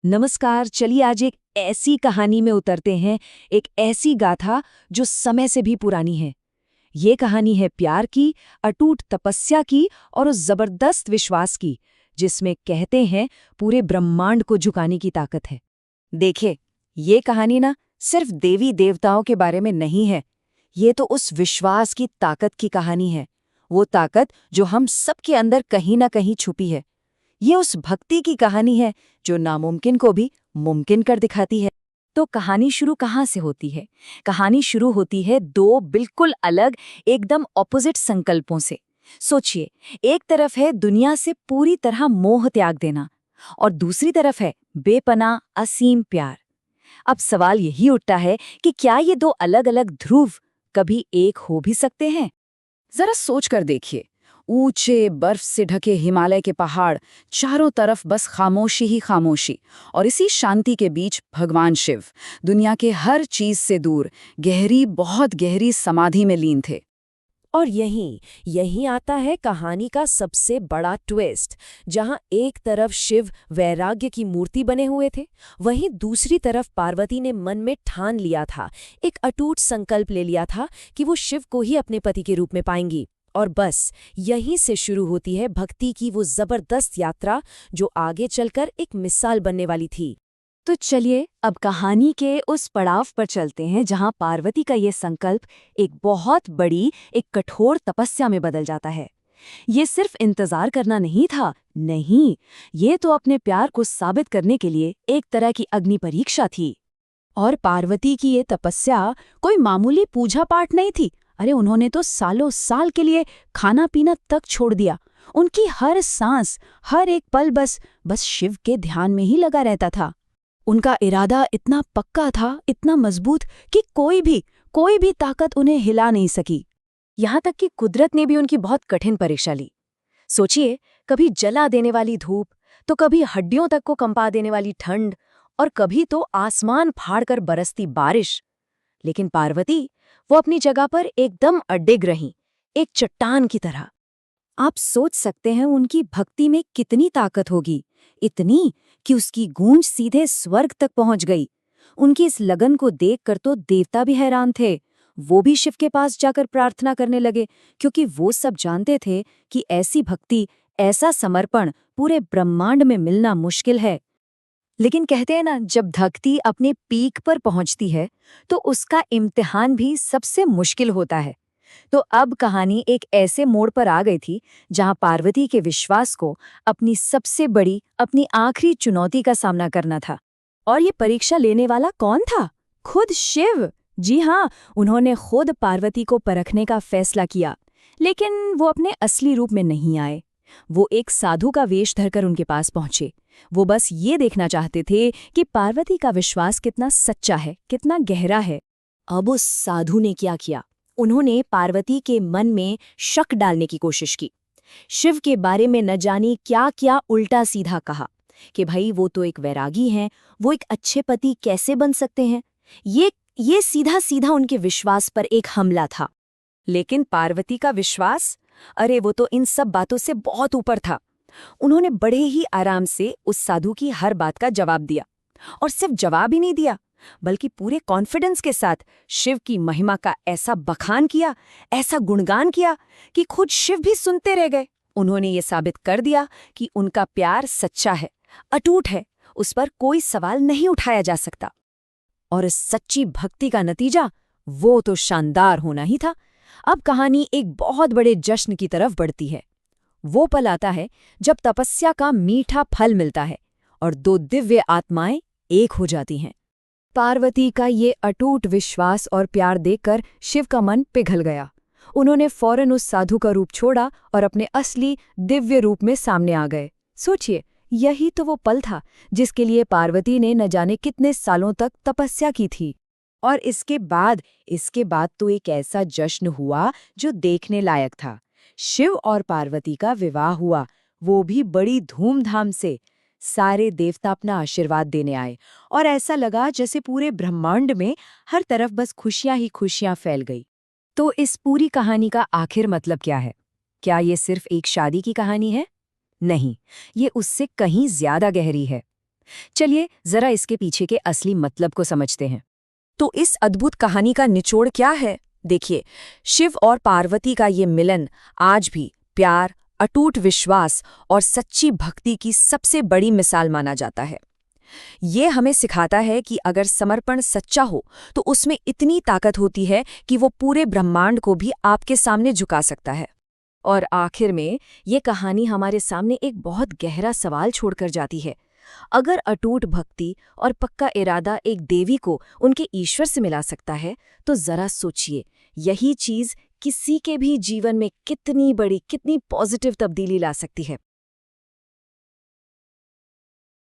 नमस्कार। चलिए आज एक ऐसी कहानी में उतरते हैं, एक ऐसी गाथा जो समय से भी पुरानी है। ये कहानी है प्यार की, अटूट तपस्या की और उस जबरदस्त विश्वास की जिसमें कहते हैं पूरे ब्रह्मांड को झुकाने की ताकत है। देखिए, ये कहानी ना सिर्फ देवी देवताओं के बारे में नहीं है। ये तो उस विश्वास की ताकत की कहानी है, वो ताकत जो हम सबके अंदर कहीं ना कहीं छुपी है। ये उस भक्ति की कहानी है जो नामुमकिन को भी मुमकिन कर दिखाती है। तो कहानी शुरू कहाँ से होती है? कहानी शुरू होती है दो बिल्कुल अलग, एकदम ऑपोजिट संकल्पों से। सोचिए, एक तरफ है दुनिया से पूरी तरह मोह त्याग देना और दूसरी तरफ है बेपनाह असीम प्यार। अब सवाल यही उठता है कि क्या ये दो अलग अलग ध्रुव कभी एक हो भी सकते हैं? जरा सोच कर देखिए, ऊंचे बर्फ से ढके हिमालय के पहाड़, चारों तरफ बस खामोशी ही खामोशी, और इसी शांति के बीच भगवान शिव, दुनिया के हर चीज से दूर, गहरी, बहुत गहरी समाधि में लीन थे। और यहीं आता है कहानी का सबसे बड़ा ट्विस्ट। जहां एक तरफ शिव वैराग्य की मूर्ति बने हुए थे, वहीं दूसरी तरफ पार्वती ने मन में ठान लिया था, एक अटूट संकल्प ले लिया था कि वो शिव को ही अपने पति के रूप में पाएंगी। और बस यहीं से शुरू होती है भक्ति की वो जबरदस्त यात्रा जो आगे चलकर एक मिसाल बनने वाली थी। तो चलिए अब कहानी के उस पड़ाव पर चलते हैं जहां पार्वती का ये संकल्प एक बहुत बड़ी, एक कठोर तपस्या में बदल जाता है। ये सिर्फ इंतजार करना नहीं था, नहीं, ये तो अपने प्यार को साबित करने के लिए एक तरह की अग्नि परीक्षा थी। और पार्वती की ये तपस्या कोई मामूली पूजा पाठ नहीं थी। अरे उन्होंने तो सालों साल के लिए खाना पीना तक छोड़ दिया। उनकी हर सांस, हर एक पल बस शिव के ध्यान में ही लगा रहता था। उनका इरादा इतना पक्का था, इतना मजबूत कि कोई भी ताकत उन्हें हिला नहीं सकी। यहाँ तक कि कुदरत ने भी उनकी बहुत कठिन परीक्षा ली। सोचिए, कभी जला देने वाली धूप, तो कभी हड्डियों तक को कंपा देने वाली ठंड, और कभी तो आसमान फाड़कर बरसती बारिश। लेकिन पार्वती, वो अपनी जगह पर एकदम अडिग रहीं, एक चट्टान की तरह। आप सोच सकते हैं उनकी भक्ति में कितनी ताकत होगी, इतनी कि उसकी गूंज सीधे स्वर्ग तक पहुंच गई। उनकी इस लगन को देखकर तो देवता भी हैरान थे। वो भी शिव के पास जाकर प्रार्थना करने लगे, क्योंकि वो सब जानते थे कि ऐसी भक्ति, ऐसा समर्पण पूरे ब्रह्मांड में मिलना मुश्किल है। लेकिन कहते हैं ना, जब भक्ति अपने पीक पर पहुंचती है तो उसका इम्तिहान भी सबसे मुश्किल होता है। तो अब कहानी एक ऐसे मोड़ पर आ गई थी जहां पार्वती के विश्वास को अपनी सबसे बड़ी, अपनी आखिरी चुनौती का सामना करना था। और ये परीक्षा लेने वाला कौन था? खुद शिव। जी हाँ, उन्होंने खुद पार्वती को परखने का फैसला किया। लेकिन वो अपने असली रूप में नहीं आए। वो एक साधु का वेश धरकर उनके पास पहुंचे। वो बस ये देखना चाहते थे कि पार्वती का विश्वास कितना सच्चा है, कितना गहरा है। अब उस साधु ने क्या किया? उन्होंने पार्वती के मन में शक डालने की कोशिश की। शिव के बारे में न जाने क्या क्या उल्टा सीधा कहा कि भाई वो तो एक वैरागी हैं, वो एक अच्छे पति कैसे बन सकते हैं। ये सीधा सीधा उनके विश्वास पर एक हमला था। लेकिन पार्वती का विश्वास, अरे वो तो इन सब बातों से बहुत ऊपर था। उन्होंने बड़े ही आराम से उस साधु की हर बात का जवाब दिया, और सिर्फ जवाब ही नहीं दिया, बल्कि पूरे कॉन्फिडेंस के साथ शिव की महिमा का ऐसा बखान किया, ऐसा गुणगान किया कि खुद शिव भी सुनते रह गए। उन्होंने ये साबित कर दिया कि उनका प्यार सच्चा है, अटूट है, उस पर कोई सवाल नहीं उठाया जा सकता। और इस सच्ची भक्ति का नतीजा, वो तो शानदार होना ही था। अब कहानी एक बहुत बड़े जश्न की तरफ बढ़ती है। वो पल आता है जब तपस्या का मीठा फल मिलता है और दो दिव्य आत्माएं एक हो जाती हैं। पार्वती का ये अटूट विश्वास और प्यार देखकर शिव का मन पिघल गया। उन्होंने फौरन उस साधु का रूप छोड़ा और अपने असली दिव्य रूप में सामने आ गए। सोचिए, यही तो वो पल था जिसके लिए पार्वती ने न जाने कितने सालों तक तपस्या की थी। और इसके बाद तो एक ऐसा जश्न हुआ जो देखने लायक था। शिव और पार्वती का विवाह हुआ, वो भी बड़ी धूमधाम से। सारे देवता अपना आशीर्वाद देने आए और ऐसा लगा जैसे पूरे ब्रह्मांड में हर तरफ बस खुशियां ही खुशियां फैल गई। तो इस पूरी कहानी का आखिर मतलब क्या है? क्या ये सिर्फ एक शादी की कहानी है? नहीं, ये उससे कहीं ज्यादा गहरी है। चलिए जरा इसके पीछे के असली मतलब को समझते हैं। तो इस अद्भुत कहानी का निचोड़ क्या है? देखिए, शिव और पार्वती का ये मिलन आज भी प्यार, अटूट विश्वास और सच्ची भक्ति की सबसे बड़ी मिसाल माना जाता है। ये हमें सिखाता है कि अगर समर्पण सच्चा हो तो उसमें इतनी ताकत होती है कि वो पूरे ब्रह्मांड को भी आपके सामने झुका सकता है। और आखिर में ये कहानी हमारे सामने एक बहुत गहरा सवाल छोड़कर जाती है। अगर अटूट भक्ति और पक्का इरादा एक देवी को उनके ईश्वर से मिला सकता है, तो जरा सोचिए, यही चीज किसी के भी जीवन में कितनी बड़ी, कितनी पॉजिटिव तब्दीली ला सकती है।